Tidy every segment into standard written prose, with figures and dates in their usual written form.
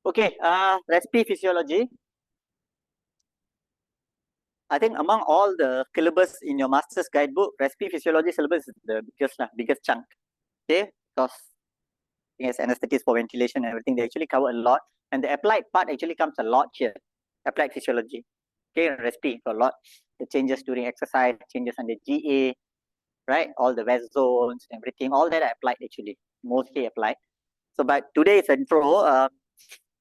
Okay, Respi Physiology. I think among all the syllabus in your master's guidebook, Respi Physiology syllabus is the biggest chunk. Okay, because as anesthetists for ventilation and everything, they actually cover a lot, and the applied part actually comes a lot here. Applied physiology. Okay, Respi for a lot. The changes during exercise, changes under GA, right? All the West zones, everything, all that are applied actually, mostly applied. So, but today's intro,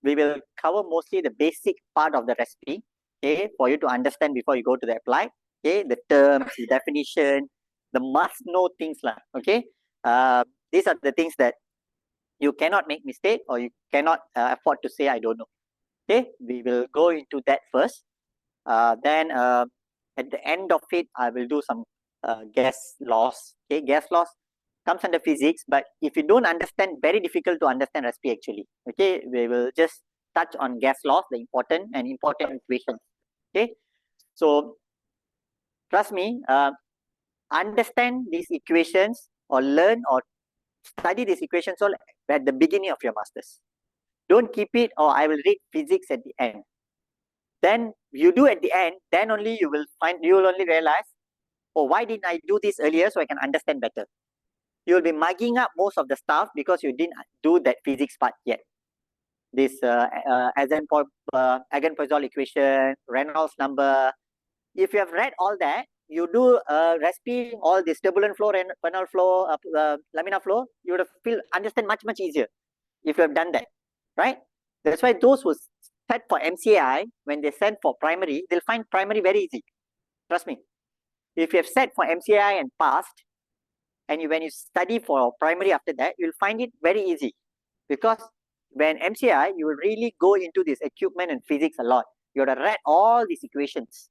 we will cover mostly the basic part of the Respi, okay, for you to understand before you go to the applied, okay, the terms, the definition, the must-know things lah, okay. These are the things that you cannot make mistake or you cannot afford to say I don't know. Okay, we will go into that first. Then at the end of it, I will do some gas laws. Okay, gas laws comes under physics, but if you don't understand, very difficult to understand Respi actually. Okay, we will just touch on gas laws, the important equations. Okay, so trust me, understand these equations or learn or study these equations all at the beginning of your masters. Don't keep it, or I will read physics at the end. Then you do at the end, then only you will only realize, oh, why didn't I do this earlier so I can understand better? You will be mugging up most of the stuff because you didn't do that physics part yet. This Eigenpoisson equation, Reynolds number. If you have read all that, you do Respi, all this turbulent flow, Reynolds flow, laminar flow, you would have understand much easier if you have done that, right? That's why those who set for MCAI, when they send for primary, they'll find primary very easy. Trust me. If you have set for MCAI and passed, and when you study for primary after that, you'll find it very easy. Because when MCAI, you will really go into this equipment and physics a lot. You have to read all these equations.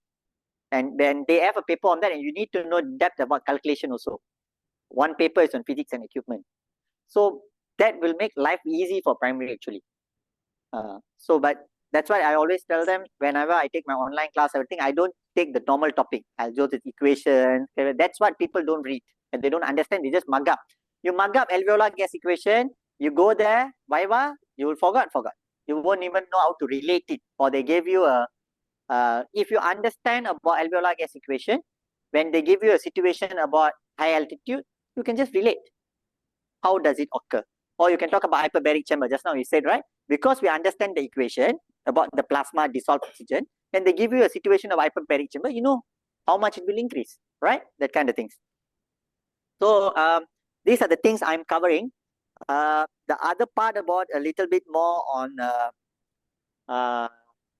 And then they have a paper on that, and you need to know depth about calculation also. One paper is on physics and equipment. So that will make life easy for primary actually. But that's why I always tell them, whenever I take my online class, everything, I don't take the normal topic. I'll do the equations. That's what people don't read. And they don't understand, they just mug up. You mug up alveolar gas equation, you go there, Viva, you will forgot. You won't even know how to relate it. Or they give you if you understand about alveolar gas equation, when they give you a situation about high altitude, you can just relate. How does it occur? Or you can talk about hyperbaric chamber. Just now you said, right? Because we understand the equation about the plasma dissolved oxygen, and they give you a situation of hyperbaric chamber, you know how much it will increase, right? That kind of things. So these are the things I'm covering. The other part about a little bit more on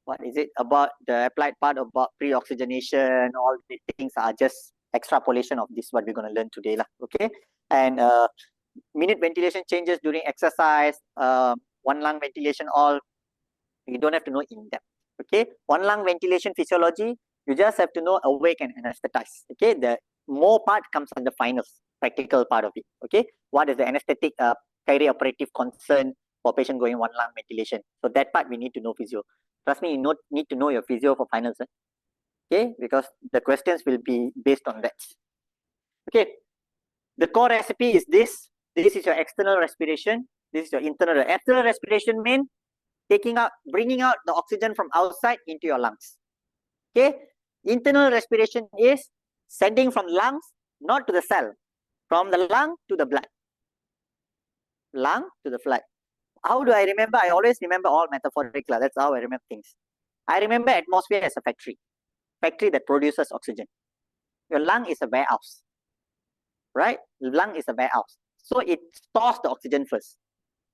what is it about the applied part about pre-oxygenation, all these things are just extrapolation of this what we're going to learn today lah. Okay, and minute ventilation changes during exercise, one lung ventilation, all you don't have to know in depth. Okay, one lung ventilation physiology, you just have to know awake and anesthetize. Okay, the more part comes on the finals, practical part of it. Okay, what is the anesthetic operative concern for patient going one lung ventilation? So that part we need to know physio. Trust me, you need to know your physio for finals. Okay, because the questions will be based on that. Okay, the core recipe is this. This is your external respiration. This is your internal. External respiration means bringing out the oxygen from outside into your lungs. Okay, internal respiration is sending from lungs, not to the cell, from the lung to the blood. Lung to the blood. How do I remember? I always remember all metaphorical. That's how I remember things. I remember atmosphere as a factory that produces oxygen. Your lung is a warehouse, right? Lung is a warehouse. So it stores the oxygen first.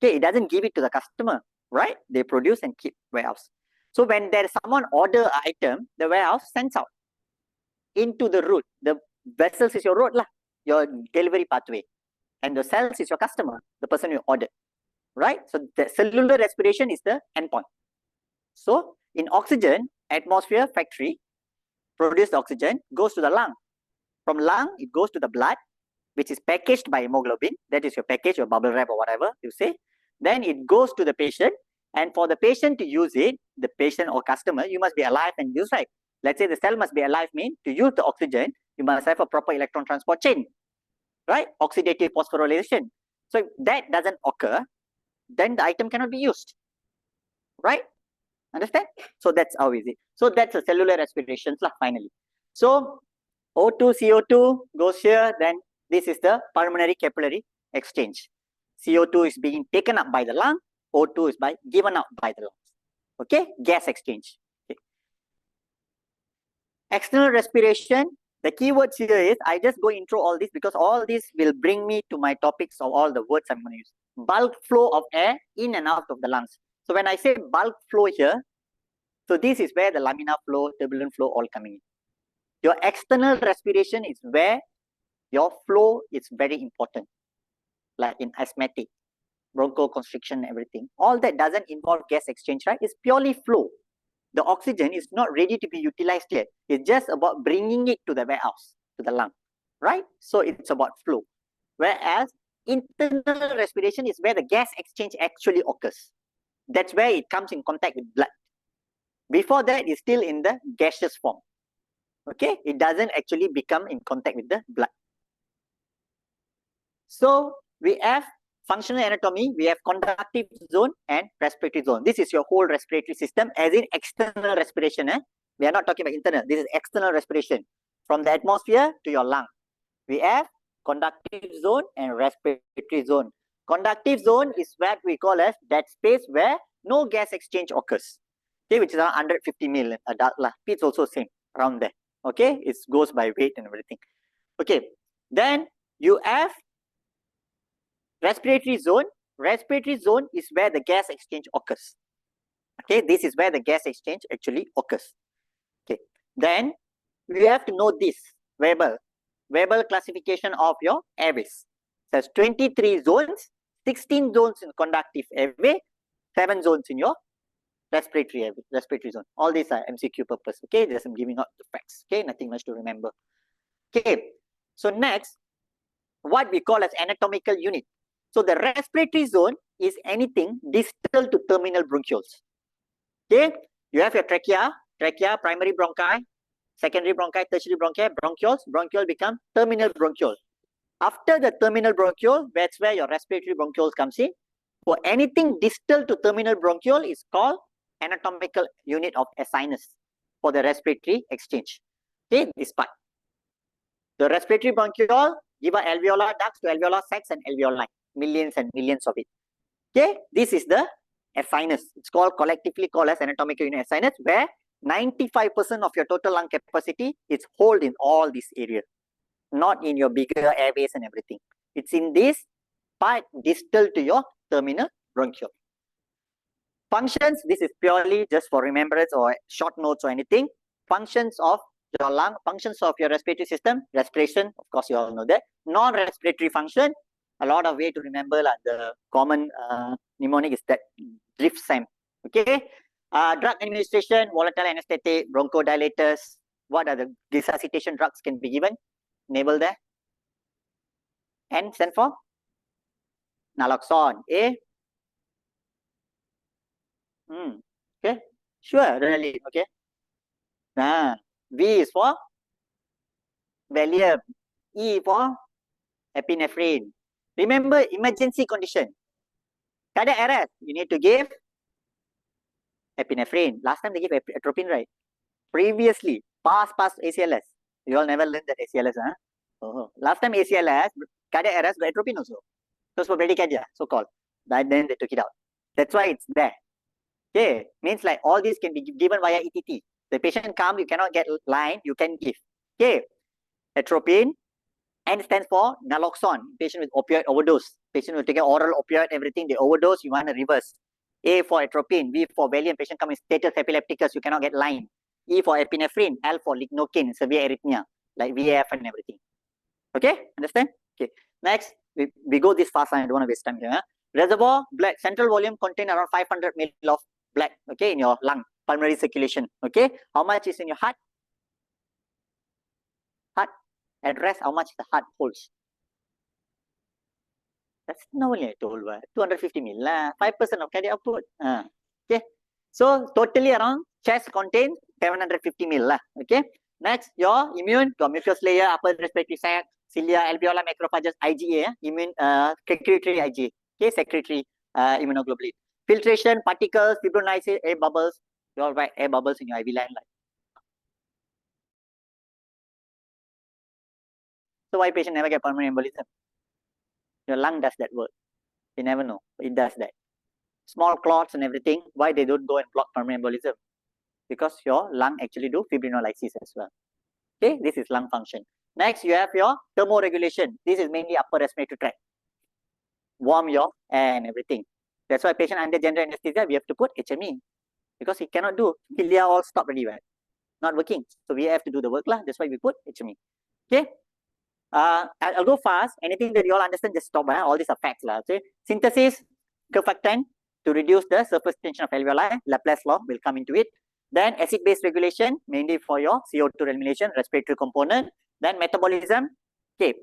Okay, it doesn't give it to the customer, right? They produce and keep warehouse. So when there is someone order an item, the warehouse sends out into the route. The vessels is your road lah, your delivery pathway. And the cells is your customer, the person you ordered, right? So the cellular respiration is the endpoint. So in oxygen, atmosphere factory produce the oxygen, goes to the lung. From lung, it goes to the blood, which is packaged by hemoglobin. That is your package, your bubble wrap or whatever you say. Then it goes to the patient. And for the patient to use it, the patient or customer, you must be alive and use right. Let's say the cell must be alive, mean to use the oxygen, you must have a proper electron transport chain, right? Oxidative phosphorylation. So if that doesn't occur, then the item cannot be used. right? Understand? So that's how is it. So that's a cellular respirations lah, finally. So O2, CO2 goes here, then this is the pulmonary capillary exchange. CO2 is being taken up by the lung, O2 is given out by the lungs. Okay, gas exchange. Okay. External respiration, the keywords here is, I just go intro all this because all this will bring me to my topics of all the words I'm going to use. Bulk flow of air in and out of the lungs. So when I say bulk flow here, so this is where the laminar flow, turbulent flow all coming in. Your external respiration is where your flow is very important, like in asthmatic, bronchoconstriction, everything. All that doesn't involve gas exchange, right? It's purely flow. The oxygen is not ready to be utilized yet. It's just about bringing it to the warehouse, to the lung, right? So it's about flow. Whereas internal respiration is where the gas exchange actually occurs. That's where it comes in contact with blood. Before that, it's still in the gaseous form. Okay, it doesn't actually become in contact with the blood. So we have functional anatomy, we have conductive zone and respiratory zone. This is your whole respiratory system, as in external respiration. We are not talking about internal. This is external respiration from the atmosphere to your lung. We have conductive zone and respiratory zone. Conductive zone is what we call as that space where no gas exchange occurs. Okay, which is around 150 mil. It's also same around there. Okay, it goes by weight and everything. Okay, then you have respiratory zone. Respiratory zone is where the gas exchange occurs. Okay, this is where the gas exchange actually occurs. Okay, then we have to know this Weber classification of your airways. It has 23 zones, 16 zones in conductive airway, 7 zones in your respiratory zone. All these are MCQ purpose. Okay, just I'm giving out the facts. Okay, nothing much to remember. Okay, so next, what we call as anatomical unit. So the respiratory zone is anything distal to terminal bronchioles. Okay, you have your trachea, primary bronchi, secondary bronchi, tertiary bronchi, bronchiole become terminal bronchiole. After the terminal bronchiole, that's where your respiratory bronchioles comes in. For anything distal to terminal bronchiole is called anatomical unit of a sinus for the respiratory exchange. Okay, this part. The respiratory bronchiole give out alveolar ducts to alveolar sacs and alveoli, millions and millions of it. Okay, this is the sinus. It's called collectively called as anatomical unit of sinus, where 95% of your total lung capacity is held in all this area, not in your bigger airways and everything. It's in this part distal to your terminal bronchiole. Functions, this is purely just for remembrance or short notes or anything. Functions of your lung, functions of your respiratory system, respiration, of course you all know that. Non-respiratory function, a lot of way to remember, like the common mnemonic is that drift SAM. Okay, drug administration, volatile anesthetic, bronchodilators. What are the resuscitation drugs can be given? Enable there. N stand for naloxone. A. Okay, sure, really. Okay. V is for Valium. E for epinephrine. Remember, emergency condition. Cardiac arrest, you need to give epinephrine. Last time they gave atropine, right? Previously, past ACLS. You all never learned that ACLS, huh? Oh. Last time ACLS, cardiac arrest got atropine also. So it's for bradycardia, so-called. Then they took it out. That's why it's there. Okay, means like all these can be given via ETT. The patient comes, you cannot get line, you can give. Okay, atropine. N stands for naloxone. Patient with opioid overdose. Patient will take an oral opioid, everything, they overdose, you want to reverse. A for atropine. V for Valium. Patient comes with status epilepticus, you cannot get line. E for epinephrine. L for lignocaine, severe arrhythmia, like VAF and everything. Okay, understand? Okay, next, we go this fast, I don't want to waste time here. Reservoir, blood, central volume contain around 500 ml of blood, okay, in your lung, pulmonary circulation. Okay, how much is in your heart? Heart at rest, how much the heart holds? That's normally I told, 250 ml, 5% of cardiac output. Okay, so totally around chest contains 750 ml. Okay, next, your immune, got mucous layer, upper respiratory sac, cilia, alveolar, macrophages, IgA, immune, secretory IgA. Okay, secretory immunoglobulin. Filtration, particles, fibrinolysis, air bubbles. You all write air bubbles in your IV line. So why patient never get pulmonary embolism? Your lung does that work. You never know. It does that. Small clots and everything. Why they don't go and block pulmonary embolism? Because your lung actually do fibrinolysis as well. Okay, this is lung function. Next, you have your thermoregulation. This is mainly upper respiratory tract. Warm your air and everything. That's why patient under general anesthesia, we have to put HME. Because he cannot do. Cilia all stop already, right? Not working. So we have to do the work lah. That's why we put HME. Okay. I'll go fast. Anything that you all understand, just stop. All these are facts lah. Okay. Synthesis, surfactant to reduce the surface tension of alveoli. Laplace law will come into it. Then acid-base regulation, mainly for your CO2 elimination, respiratory component. Then metabolism. Okay.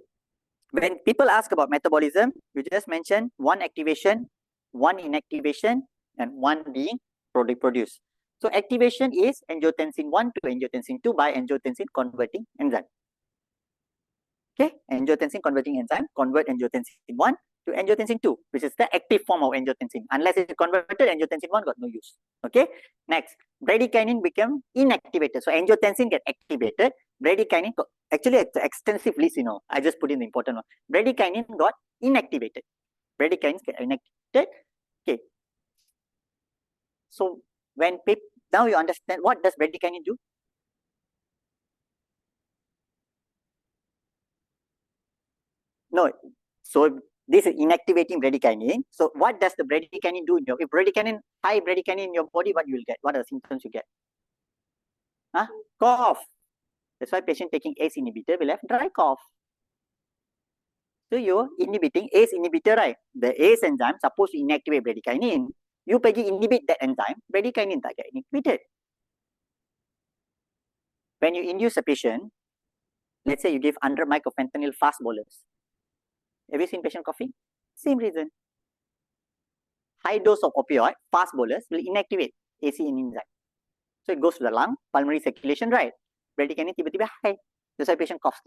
When people ask about metabolism, we just mentioned one activation, one inactivation, and one being produced. So activation is angiotensin 1 to angiotensin 2 by angiotensin converting enzyme. Okay, angiotensin converting enzyme convert angiotensin 1 to angiotensin 2, which is the active form of angiotensin. Unless it's converted, angiotensin 1 got no use. Okay, next, bradykinin become inactivated. So angiotensin get activated. Bradykinin, actually it's an extensive list, you know. I just put in the important one. Bradykinin got inactivated. Bradykinin get inactivated. Okay. So when people, now you understand what does bradykinin do? No, so this is inactivating bradykinin. So what does the bradykinin do in your, if bradykinin, high bradykinin in your body, what you will get? What are the symptoms you get? Huh? Cough. That's why patient taking ACE inhibitor will have dry cough. So you're inhibiting ACE inhibitor, right? The ACE enzyme supposed to inactivate bradykinin. You pergi inhibit that enzyme, bradykinin tak get inhibited. When you induce a patient, let's say you give 100 micro of fentanyl fast bolus. Have you seen patient coughing? Same reason. High dose of opioid, fast bolus, will inactivate ACE enzyme. So it goes to the lung, pulmonary circulation, right? Bradykinin tiba-tiba high. That's why patient coughs.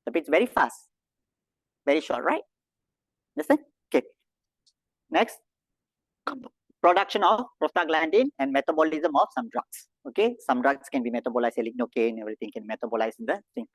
But it's very fast. Very short, right? Understand? Okay. Next. Production of prostaglandin and metabolism of some drugs. Okay. Some drugs can be metabolized, lignocaine, everything can metabolize in the thing.